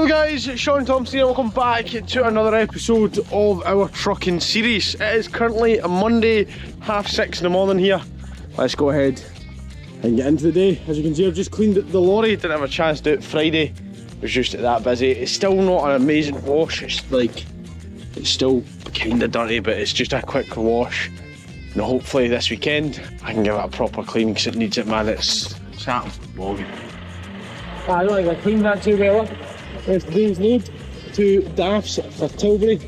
Hello guys, Shaun Thomson here. Welcome back to another episode of our trucking series. It is currently a Monday, 6:30 in the morning here. Let's go ahead and get into the day. As you can see, I've just cleaned the lorry. Didn't have a chance to do it Friday. It was just that busy. It's still not an amazing wash. It's still kind of dirty, but it's just a quick wash. And hopefully this weekend I can give it a proper clean because it needs it, man. It's absolutely bogging. I don't think I cleaned that too well. There's today's load, 2 DAFs for Tilbury,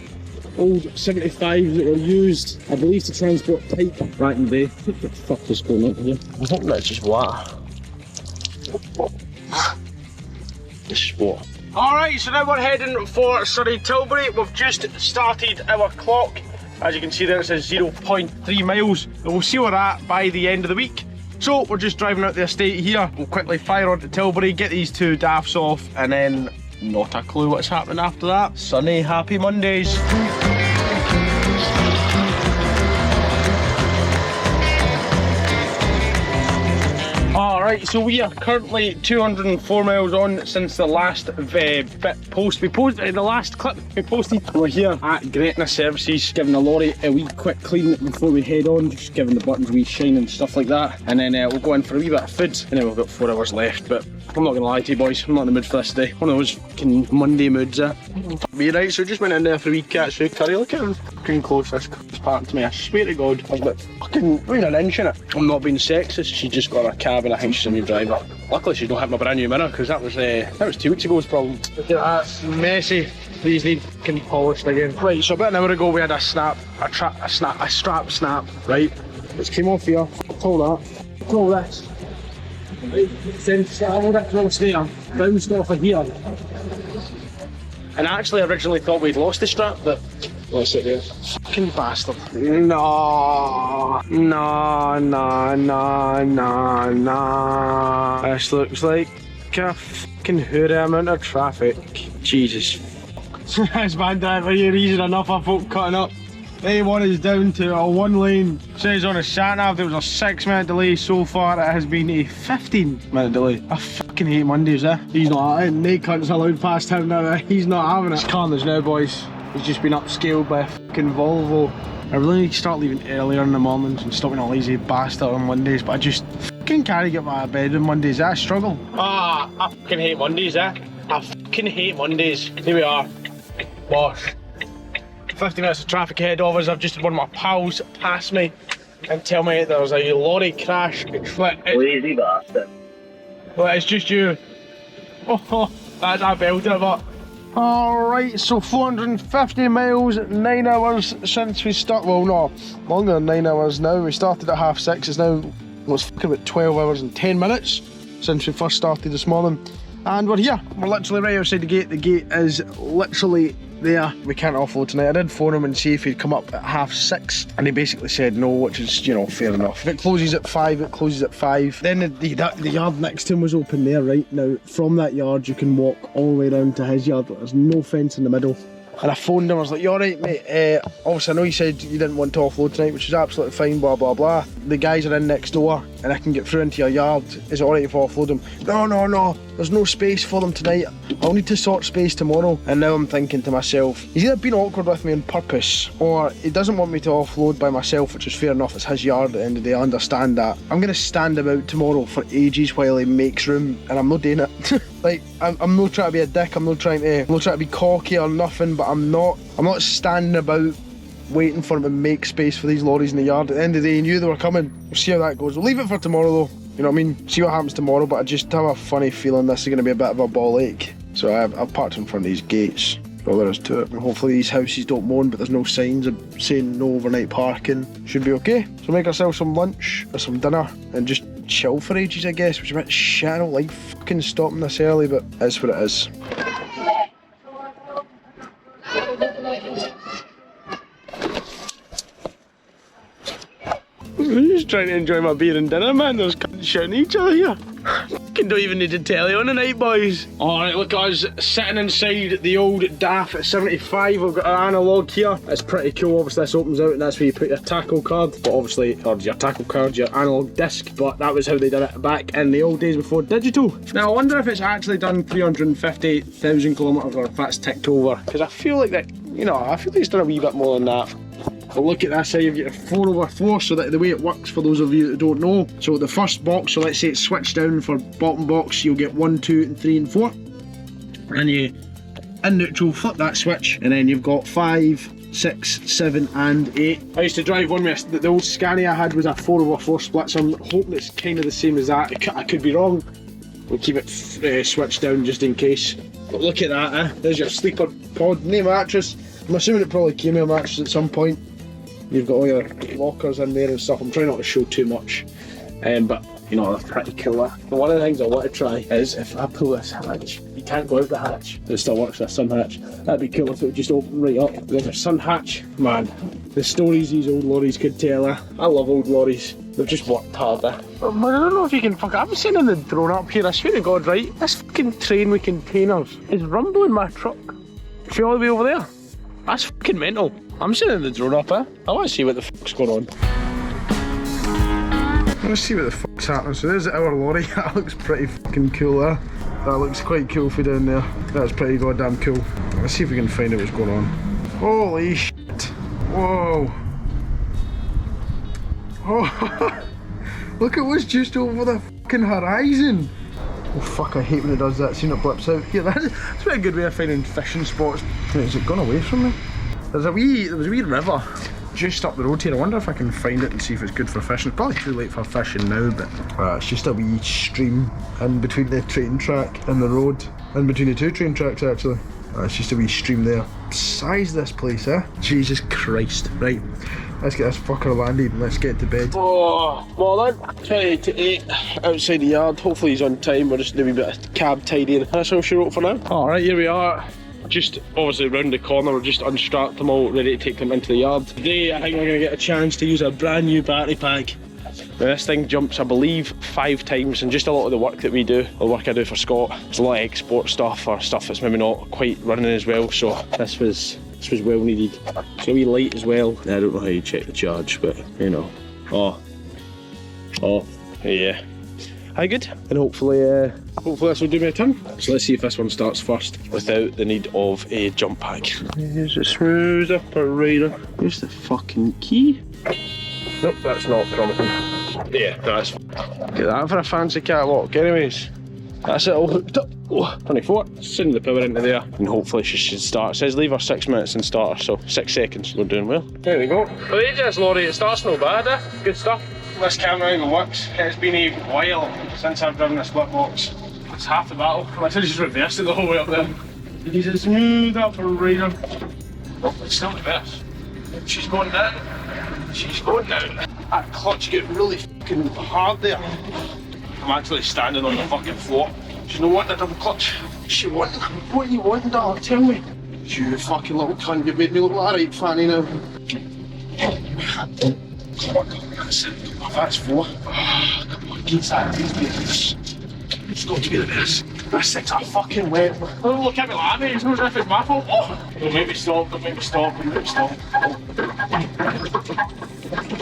old 75s that were used, I believe, to transport pipe back in the day. What the fuck is going on here? I think that's just water. This is water. Alright, so now we're heading for Surrey Tilbury. We've just started our clock. As you can see there, it says 0.3 miles. And we'll see where we're at by the end of the week. So we're just driving out the estate here. We'll quickly fire on to Tilbury, get these 2 DAFs off, and then not a clue what's happening after that. Sunny, happy Mondays. Alright, so we are currently 204 miles on since the last post. We posted the last clip we posted. We're here at Gretna Services, giving the lorry a wee quick clean before we head on, just giving the buttons a wee shine and stuff like that. And then we'll go in for a wee bit of food, and then we've got 4 hours left. But I'm not gonna lie to you boys, I'm not in the mood for this today. One of those fucking Monday moods, Me right, so just went in there for a wee catch food curry. Look at how fucking close this car's parked to me. I swear to God, I was like fucking an inch in it. I'm not being sexist, she just got a cab and I think she's a new driver. Luckily she's not had my brand new mirror, because that was 2 weeks ago's problem. Look at that, messy. These need fucking polished again. Right, so about an hour ago we had a strap snap, right? It's came off here, pull that, pull this. Right, then all that across there, bounced off of here. And I actually originally thought we'd lost the strap, but what's it there? Fucking bastard. No. This looks like a fucking hoorah amount of traffic. Jesus. This van driver here, easy enough, I folk cutting up. A1 is down to a 1 lane. Says on a sat nav there was a 6-minute delay. So far it has been a 15-minute delay. I fucking hate Mondays, He's not, no cunts allowed past him now, He's not having it. It's carnage now, boys. He's just been upscaled by a fucking Volvo. I really need to start leaving earlier in the mornings and stop being a lazy bastard on Mondays, but I just fucking can't get my bed on Mondays, I struggle. I fucking hate Mondays, I fucking hate Mondays. Here we are. Bosh. 50 minutes of traffic ahead of us. I've just had one of my pals pass me and tell me there was a lorry crash. Lazy bastard. Well, it's just you. Oh, that's a belter, but. Alright, so 450 miles, 9 hours since we started. Well, no, longer than 9 hours now. We started at 6:30. It's now, it's fucking about 12 hours and 10 minutes since we first started this morning. And we're here. We're literally right outside the gate. The gate is literally there. We can't offload tonight. I did phone him and see if he'd come up at 6:30, and he basically said no, which is, you know, fair enough. If it closes at 5, it closes at 5. Then the yard next to him was open there, right? Now, from that yard, you can walk all the way around to his yard, but there's no fence in the middle. And I phoned him, I was like, you alright, mate? Obviously, I know you said you didn't want to offload tonight, which is absolutely fine, blah, blah, blah. The guys are in next door, and I can get through into your yard. Is it alright if I offload them? No, there's no space for them tonight. I'll need to sort space tomorrow. And now I'm thinking to myself, he's either been awkward with me on purpose, or he doesn't want me to offload by myself, which is fair enough, it's his yard at the end of the day, I understand that. I'm going to stand him out tomorrow for ages while he makes room, and I'm not doing it. Like, I'm not trying to be a dick, I'm not trying to be cocky or nothing, but I'm not standing about waiting for him to make space for these lorries in the yard. At the end of the day, he knew they were coming. We'll see how that goes. We'll leave it for tomorrow though, you know what I mean? See what happens tomorrow, but I just have a funny feeling this is going to be a bit of a ball ache. So I've parked in front of these gates. All there is to it. And hopefully these houses don't moan, but there's no signs of saying no overnight parking. Should be okay. So make ourselves some lunch or some dinner and just chill for ages, I guess, which is a bit shit. I don't like fucking stopping this early, but it's what it is. I'm just trying to enjoy my beer and dinner, man. There's cunts shouting at each other here. fucking don't even need to tell you on the night, boys. Alright, look at us sitting inside the old DAF 75. We've got our analogue here. It's pretty cool. Obviously this opens out and that's where you put your tackle card, but obviously, or your tackle card, your analogue disc, but that was how they did it back in the old days before digital. Now I wonder if it's actually done 350,000 kilometres or if that's ticked over, because I feel like that, you know, I feel like it's done a wee bit more than that. But look at this, you've got a 4/4, so that the way it works for those of you that don't know, so the first box, so let's say it's switched down for bottom box, you'll get 1, 2 and 3 and 4, and you in neutral flip that switch, and then you've got 5, 6, 7 and 8. I used to drive one with the old Scania I had was a 4/4 split, so I'm hoping it's kind of the same as that. I could be wrong. We'll keep it switched down just in case. But look at that, there's your sleeper pod, no mattress. I'm assuming it probably came with a mattress at some point. You've got all your lockers in there and stuff. I'm trying not to show too much, but you know, they're pretty cool. But one of the things I want to try is if I pull this hatch, you can't go out the hatch. It still works with a sun hatch. That'd be cool if it would just open right up. There's a sun hatch. Man, the stories these old lorries could tell. I love old lorries. They've just worked hard. I don't know if you can I'm sitting in the drone up here. I swear to God, right? This fucking train with containers is rumbling my truck. See all the way over there? That's fucking mental. I'm sitting in the drone up here. I want to see what the fuck's going on. Let's see what the fuck's happening. So there's our lorry. That looks pretty fucking cool there. That looks quite cool for down there. That's pretty goddamn cool. Let's see if we can find out what's going on. Holy shit. Whoa. Oh. Look at what's just over the fucking horizon. Oh fuck, I hate when it does that. Seen it blips out. Here, that's a good way of finding fishing spots. Has it gone away from me? There was a wee river just up the road here. I wonder if I can find it and see if it's good for fishing. It's probably too late for fishing now, but it's just a wee stream in between the train track and the road. In between the two train tracks actually. It's just a wee stream there. Size this place, eh? Jesus Christ. Right, let's get this fucker landed and let's get to bed. Oh, morning. 20 to 8 outside the yard. Hopefully he's on time. We're just doing a wee bit of cab tidying. That's all she wrote for now. Alright, here we are. Just obviously round the corner, we're just unstrapped them all, ready to take them into the yard. Today I think we're going to get a chance to use a brand new battery pack. Now this thing jumps, I believe, 5 times, and just a lot of the work that we do, the work I do for Scott, there's a lot of export stuff or stuff that's maybe not quite running as well, so this was well needed. It's a wee light as well. I don't know how you check the charge, but you know. Oh, yeah. Hi, good. And hopefully this will do me a turn. So let's see if this one starts first without the need of a jump pack. Here's a smooth operator. Here's the fucking key. Nope, that's not promising. Yeah, that's. Get that for a fancy catwalk. Anyways, that's it all hooked up. Oh, 24. Send the power into there, and hopefully she should start. It says leave her 6 minutes and start her, so 6 seconds. We're doing well. There we go. Well, this lorry, it starts no bad, eh? Good stuff. This camera even works. It's been a while since I've driven a split box. It's half the battle. I literally just reversed it the whole way up there. He's a smooth operator. Oh, it's still the best. She's going down. She's going down. That clutch get really fucking hard there. I'm actually standing on the fucking floor. She's not wanting a double clutch. She wanting. What are you wanting, darling? Tell me. You fucking little cunt. You've made me look like a right fanny now. Come on, that's 4. Oh, come on, get that. It's got to be the best. This thing's a fucking wet. Don't look at me like that, it's not as if it's my fault. Oh. Don't make me stop, don't make me stop, don't make me stop.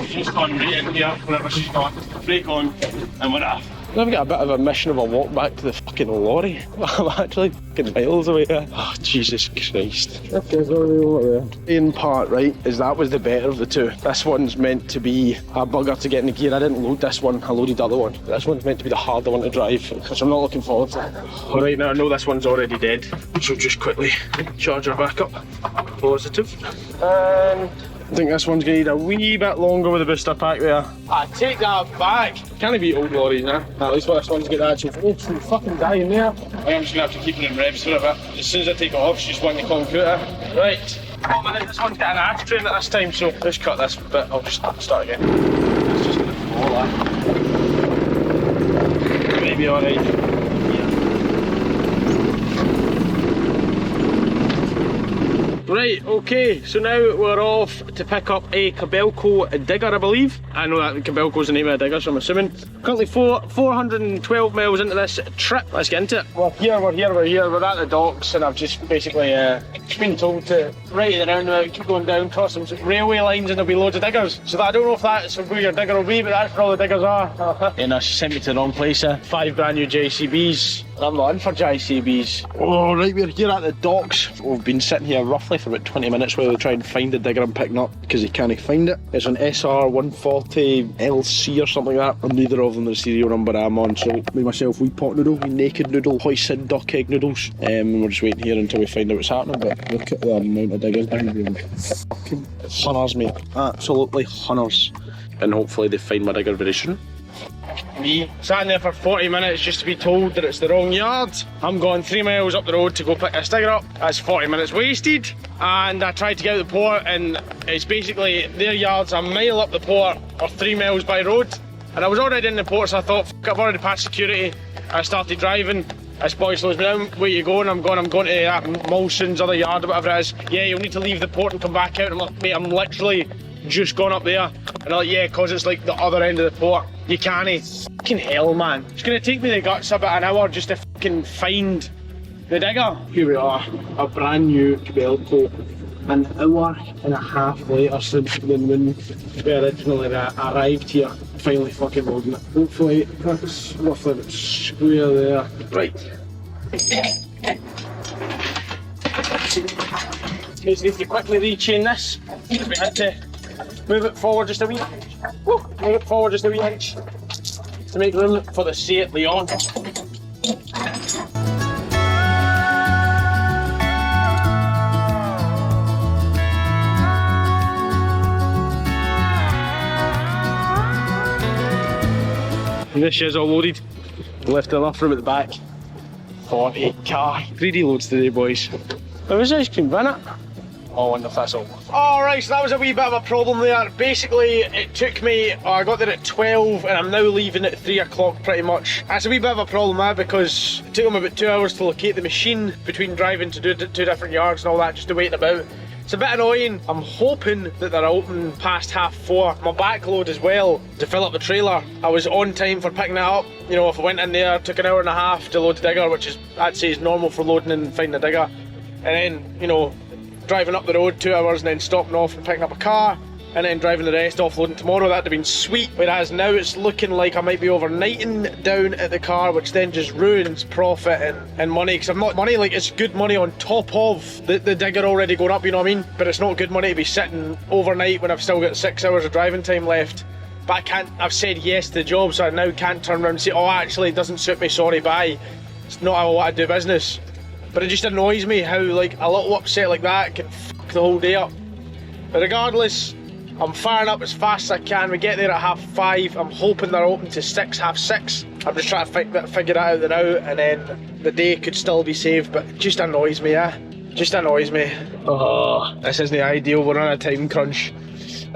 She's gone right in here, wherever she's gone. Brake on, and we're off. I've got a bit of a mission of a walk back to the fucking lorry. I'm actually fucking miles away there. Oh, Jesus Christ. Okay, so over there. In part, right, is that was the better of the two. This one's meant to be a bugger to get in the gear. I didn't load this one, I loaded the other one. This one's meant to be the harder one to drive, which I'm not looking forward to. Alright, now I know this one's already dead, so just quickly charge her back up. Positive. And I think this one's going to need a wee bit longer with the booster pack there. I take that back. Can't be old lorries now. At least this one's got the actual fucking dying there. I'm just going to have to keep it in revs for a bit. As soon as I take it off, she's wanting to concrete it. Right. Oh man, this one's got an ash train at this time, so just cut this bit. I'll just start again. It's just going to fall that. Maybe alright. Right, okay, so now we're off to pick up a Kobelco digger, I believe. I know that Kobelco's the name of a digger, so I'm assuming. Currently 412 miles into this trip. Let's get into it. We're here. We're at the docks, and I've just basically been told to right the roundabout, keep going down, cross some railway lines, and there'll be loads of diggers. So I don't know if that's where your digger will be, but that's where all the diggers are. And no, she sent me to the wrong place. 5 brand new JCBs. I'm not in for JCBs. Oh, right, we're here at the docks. We've been sitting here roughly for about 20 minutes while we try and find the digger I'm picking up because he can't find it. It's an SR140 LC or something like that. And neither of them the serial number I'm on. So made myself wee pot noodle, wee naked noodle, hoisin duck egg noodles. And we're just waiting here until we find out what's happening. But look at the amount of diggers down here. Fucking hunters, mate. Absolutely hunters. And hopefully they find my digger very soon. Me sat there for 40 minutes just to be told that it's the wrong yard. I'm going 3 miles up the road to go pick this digger up. That's 40 minutes wasted. And I tried to get out the port, and it's basically their yard's a mile up the port or 3 miles by road. And I was already in the port, so I thought, fuck, I've already passed security. I started driving. This boy slows me down. Where you going? I'm going to that Molson's other yard or whatever it is. Yeah, you'll need to leave the port and come back out. I'm like, mate, I'm literally just gone up there. And they're like, yeah, cause it's like the other end of the port. You can't. Fucking hell, man. It's gonna take me the guts about an hour just to fucking find the digger. Here we are, a brand new Kobelco. An hour and a half later since when we originally arrived here. Finally fucking loading it. Hopefully that's roughly about square there. Right. Just need to quickly rechain this. We had to move it forward just a wee inch. Woo, move it forward just a wee inch to make room for the Seat Leon. And this shit's all loaded. Left enough room at the back. 40k. Greedy loads today, boys. There was ice cream, wasn't it? Oh, I wonder if that's all. Alright, so that was a wee bit of a problem there. Basically, it took me, I got there at 12 and I'm now leaving at 3 o'clock pretty much. That's a wee bit of a problem there because it took them about 2 hours to locate the machine between driving to do 2 different yards and all that, just to waiting about. It's a bit annoying. I'm hoping that they're open past 4:30. My backload as well to fill up the trailer. I was on time for picking it up. You know, if I went in there, took an hour and a half to load the digger, which is, I'd say is normal for loading and finding a digger. And then, you know, driving up the road 2 hours and then stopping off and picking up a car and then driving the rest offloading tomorrow. That'd have been sweet, whereas now it's looking like I might be overnighting down at the car, which then just ruins profit and money, because I'm not money, like it's good money on top of the digger already going up, you know what I mean, but it's not good money to be sitting overnight when I've still got 6 hours of driving time left. But I can't, I've said yes to the job, so I now can't turn around and say, oh actually it doesn't suit me, sorry, bye, it's not how I want to do business. But it just annoys me how like a little upset like that can fuck the whole day up. But regardless, I'm firing up as fast as I can. We get there at 5:30. I'm hoping they're open to 6, 6:30. I'm just trying to figure that out now, and then the day could still be saved, but it just annoys me, yeah? Just annoys me. Oh, this isn't ideal. We're on a time crunch.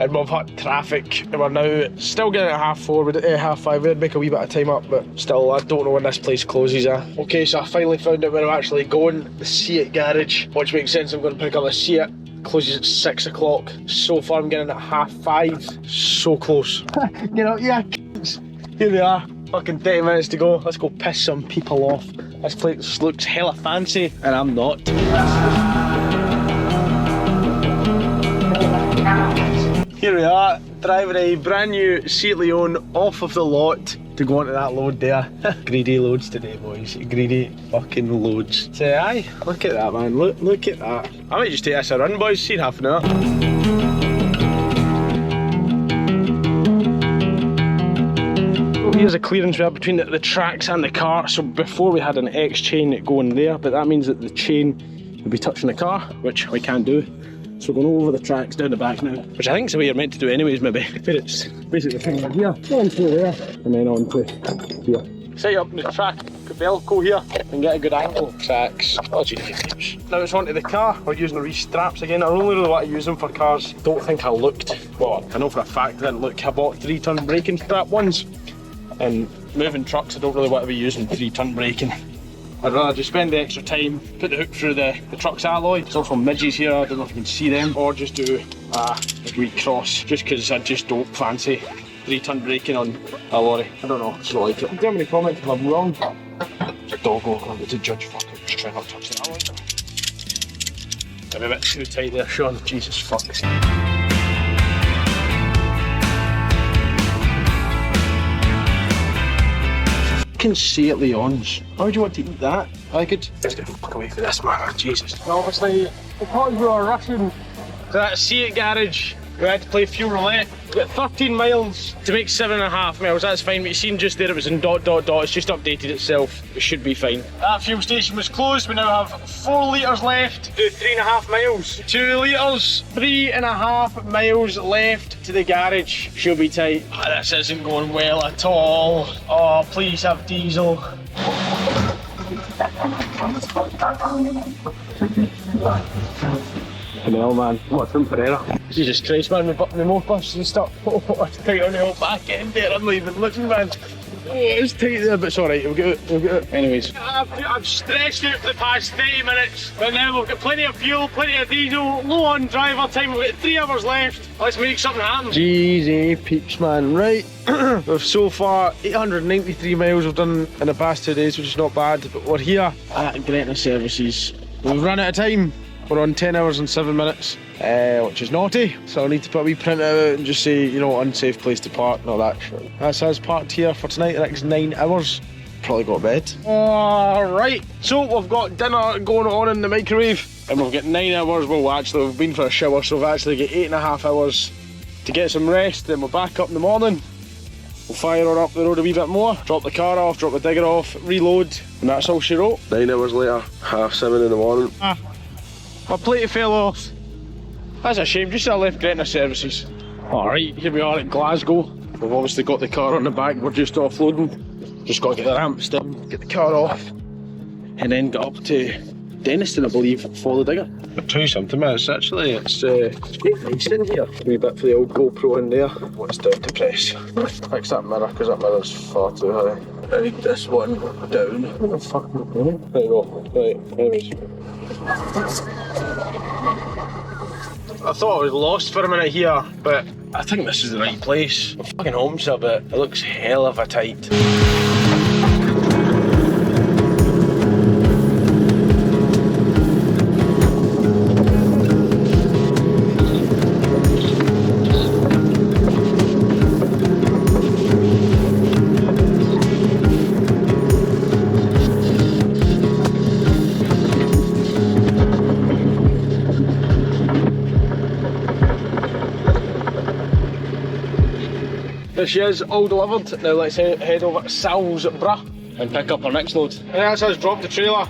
And we've had traffic, and we're now still getting at 4:30, we did 5:30, we'd make a wee bit of time up, but still, I don't know when this place closes, Okay, so I finally found out where I'm actually going, the Seat garage, which makes sense, I'm going to pick up a Seat, closes at 6 o'clock, so far I'm getting at 5:30, so close. You know, yeah, here they are, fucking 30 minutes to go, let's go piss some people off. This place looks hella fancy, and I'm not. Here we are, driving a brand new Seat Leon off of the lot to go onto that load there. Greedy loads today, boys. Greedy fucking loads. Say aye, look at that, man. Look at that. I might just take this a run, boys. See in half an hour. Here's a clearance we have between the tracks and the car. So before we had an X chain going there, but that means that the chain would be touching the car, which we can't do. So we're going over the tracks down the back now, which I think is the way you're meant to do anyways, maybe. But it's basically thing like here, on to there, and then on to here. Set you up in the track, Kobelco here, and get a good angle. Tracks, oh geez. Now it's onto the car, we're using the wee straps again. I only really want to use them for cars. Don't think I looked, well, I know for a fact I didn't look. I bought 3-ton braking strap ones, and moving trucks I don't really want to be using 3-ton braking. I'd rather just spend the extra time, put the hook through the truck's alloy. There's also midges here, I don't know if you can see them, or just do a wee cross, just because I just don't fancy 3-ton braking on a lorry. I don't know, I just don't like it. Tell me in the comments if I'm wrong. It's a doggo, I'm to judge. Fuck it, just try not to touch the alloy. I'm a bit too tight there, Shaun. Jesus fuck. Can see it, Leon's. How would you want to eat that? I could just get the fuck away from this, man. Jesus. And obviously, because we were rushing to that See It garage, we had to play fuel roulette. We got 13 miles to make 7.5 miles. That's fine, but you seen just there it was in ... It's just updated itself. It should be fine. That fuel station was closed. We now have 4 litres left to do 3.5 miles. 2 litres, 3.5 miles left to the garage. Should be tight. Oh, this isn't going well at all. Oh, please have diesel. Hell, man, what's in Pereira? Jesus Christ, man, my more buses and stuff. Oh, it's tight on the whole back end there. I'm not even looking, man. Oh, it's tight there, but it's alright, we'll get it. Anyways. I've stressed out for the past 30 minutes, but now we've got plenty of fuel, plenty of diesel, low on driver time, we've got 3 hours left. Let's make something happen. Jeez, peeps, man. Right, we've so far 893 miles we've done in the past 2 days, which is not bad, but we're here at Gretna Services. We've run out of time. We're on 10 hours and 7 minutes, which is naughty. So I need to put a wee print out and just say, you know, unsafe place to park and all that shit. That's us parked here for tonight, the next 9 hours. Probably go to bed. Alright, so we've got dinner going on in the microwave. And we've got 9 hours, well actually we've been for a shower, so we've actually got 8.5 hours to get some rest. Then we're back up in the morning. We'll fire on up the road a wee bit more, drop the car off, drop the digger off, reload, and that's all she wrote. 9 hours later, 7:30 in the morning. My plate fell off. That's a shame, just I left Gretna Services. Alright, here we are at Glasgow. We've obviously got the car on the back, we're just offloading. Just got to get the ramps down, get the car off, and then get up to Denniston, I believe, for the digger. I'll tell you something, man, it's actually, it's quite nice in here. A wee bit for the old GoPro in there. What's down to press? Fix that mirror, because that mirror's far too high. Right, this one down. What the fuck am I doing? There you go. Right, anyways. I thought I was lost for a minute here, but I think this is the right place. I'm fucking homesick, but it looks hell of a tight. There she is, all delivered. Now let's head over to Salisbury and pick up our next load. And that's us dropped the trailer.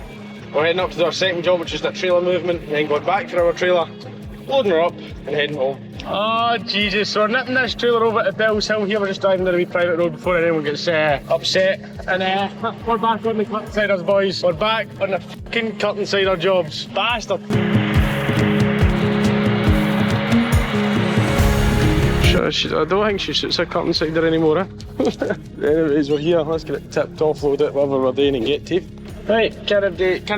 We're heading up to our second job, which is that trailer movement, and then going back for our trailer, loading her up and heading home. Oh Jesus, so we're nipping this trailer over to Bell's Hill here. We're just driving down a wee private road before anyone gets upset. And we're back on the curtain siders, boys. We're back on the fucking curtain sider jobs. Bastard. I don't think she shoots a curtain sider anymore, Anyways, we're here, let's get it tipped, offload it, whatever we're doing and get to. Right, can't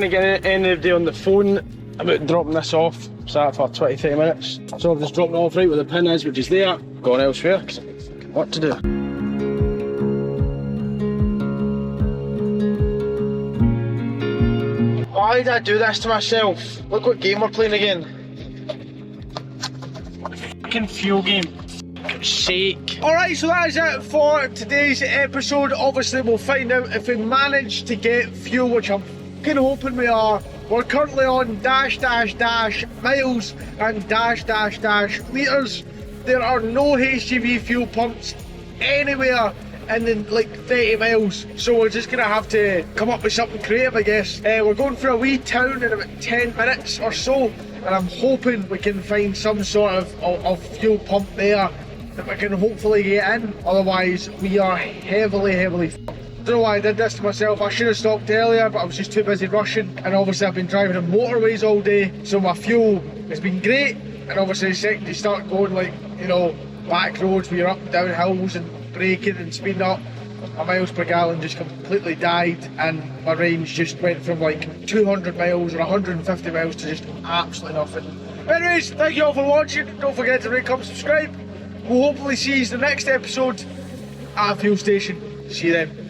get anybody on the phone about dropping this off. Sat for 20-30 minutes. So I've just dropped it off right where the pin is, which is there. Gone elsewhere, because I've got fucking work to do. Why did I do this to myself? Look what game we're playing again. Fucking fuel game. Sake. Alright, so that is it for today's episode. Obviously we'll find out if we manage to get fuel, which I'm fucking hoping we are. We're currently on dash miles and dash litres. There are no HGV fuel pumps anywhere in the, like 30 miles, so we're just gonna have to come up with something creative, I guess. We're going for a wee town in about 10 minutes or so, and I'm hoping we can find some sort of fuel pump there that we can hopefully get in. Otherwise we are heavily f***ed. I don't know why I did this to myself. I should have stopped earlier, but I was just too busy rushing, and obviously I've been driving on motorways all day, so my fuel has been great. And obviously the second you start going, like, you know, back roads where you're up and down hills and braking and speeding up, my miles per gallon just completely died, and my range just went from like 200 miles or 150 miles to just absolutely nothing. Anyways, thank you all for watching. Don't forget to rate, comment, subscribe. We'll hopefully see you in the next episode at a fuel station. See you then.